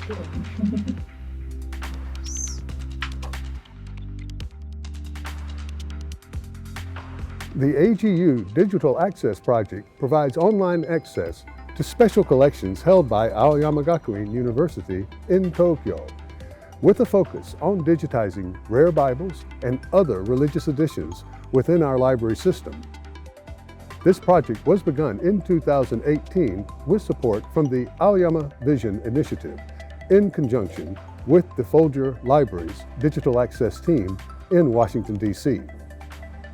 The AGU Digital Access Project provides online access to special collections held by Aoyama Gakuin University in Tokyo, with a focus on digitizing rare Bibles and other religious editions within our library system. This project was begun in 2018 with support from the Aoyama Vision Initiative in conjunction with the Folger Library's Digital Access team in Washington, D.C.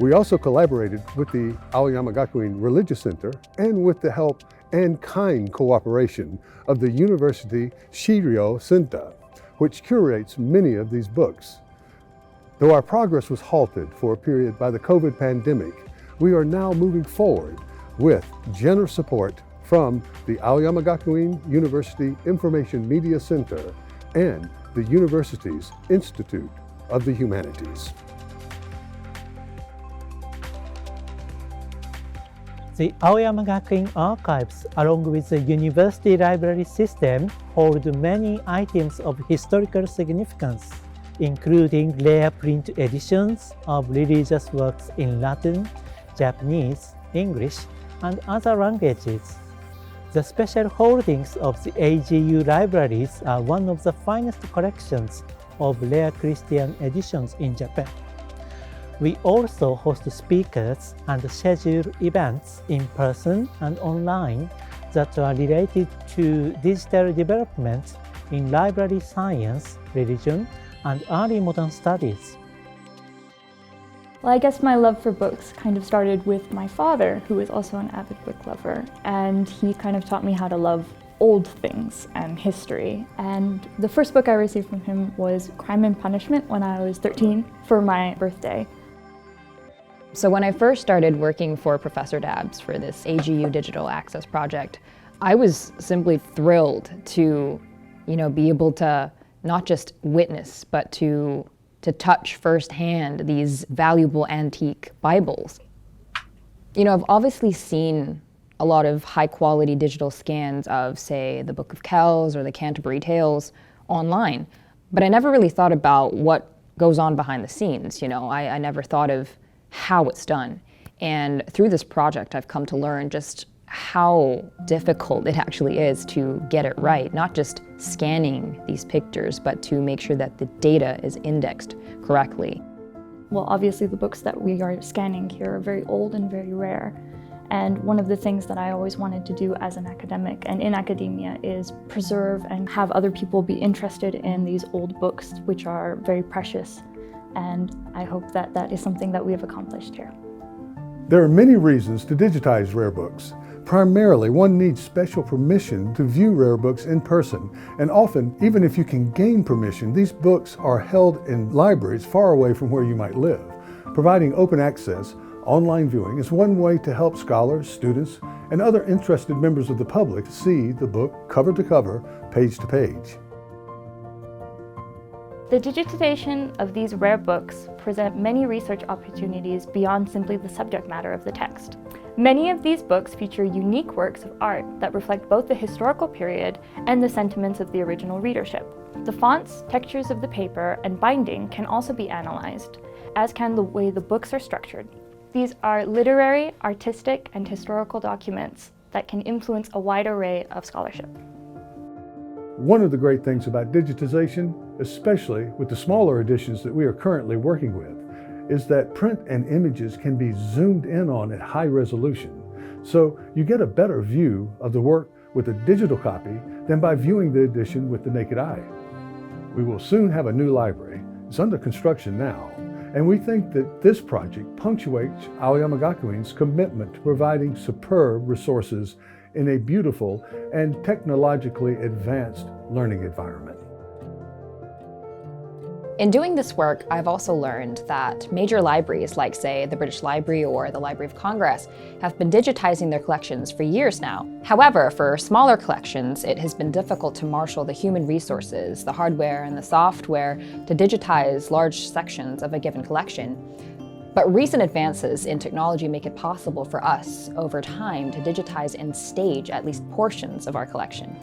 We also collaborated with the Aoyama Gakuin Religious Center and with the help and kind cooperation of the University Shiryo Center, which curates many of these books. Though our progress was halted for a period by the COVID pandemic, we are now moving forward with generous support from the Aoyama Gakuin University Information Media Center and the university's Institute of the Humanities. The Aoyama Gakuin Archives, along with the university library system, hold many items of historical significance, including rare print editions of religious works in Latin, Japanese, English, and other languages. The special holdings of the AGU libraries are one of the finest collections of rare Christian editions in Japan. We also host speakers and schedule events in person and online that are related to digital development in library science, religion, and early modern studies. Well, I guess my love for books kind of started with my father, who is also an avid book lover, and he kind of taught me how to love old things and history. And the first book I received from him was Crime and Punishment when I was 13 for my birthday. So when I first started working for Professor Dabbs for this AGU Digital Access Project, I was simply thrilled to, be able to not just witness, but to touch firsthand these valuable antique Bibles. I've obviously seen a lot of high-quality digital scans of, say, the Book of Kells or the Canterbury Tales online, but I never really thought about what goes on behind the scenes. I never thought of how it's done. And through this project, I've come to learn just how difficult it actually is to get it right, not just scanning these pictures, but to make sure that the data is indexed correctly. Well, obviously the books that we are scanning here are very old and very rare. And one of the things that I always wanted to do as an academic and in academia is preserve and have other people be interested in these old books, which are very precious. And I hope that that is something that we have accomplished here. There are many reasons to digitize rare books. Primarily, one needs special permission to view rare books in person, and often, even if you can gain permission, these books are held in libraries far away from where you might live. Providing open access, online viewing is one way to help scholars, students, and other interested members of the public see the book cover to cover, page to page. The digitization of these rare books present many research opportunities beyond simply the subject matter of the text. Many of these books feature unique works of art that reflect both the historical period and the sentiments of the original readership. The fonts, textures of the paper, and binding can also be analyzed, as can the way the books are structured. These are literary, artistic, and historical documents that can influence a wide array of scholarship. One of the great things about digitization, especially with the smaller editions that we are currently working with, is that print and images can be zoomed in on at high resolution. So you get a better view of the work with a digital copy than by viewing the edition with the naked eye. We will soon have a new library. It's under construction now, and we think that this project punctuates Aoyama Gakuin's commitment to providing superb resources in a beautiful and technologically advanced learning environment. In doing this work, I've also learned that major libraries like, say, the British Library or the Library of Congress have been digitizing their collections for years now. However, for smaller collections, it has been difficult to marshal the human resources, the hardware and the software to digitize large sections of a given collection. But recent advances in technology make it possible for us, over time, to digitize and stage at least portions of our collection.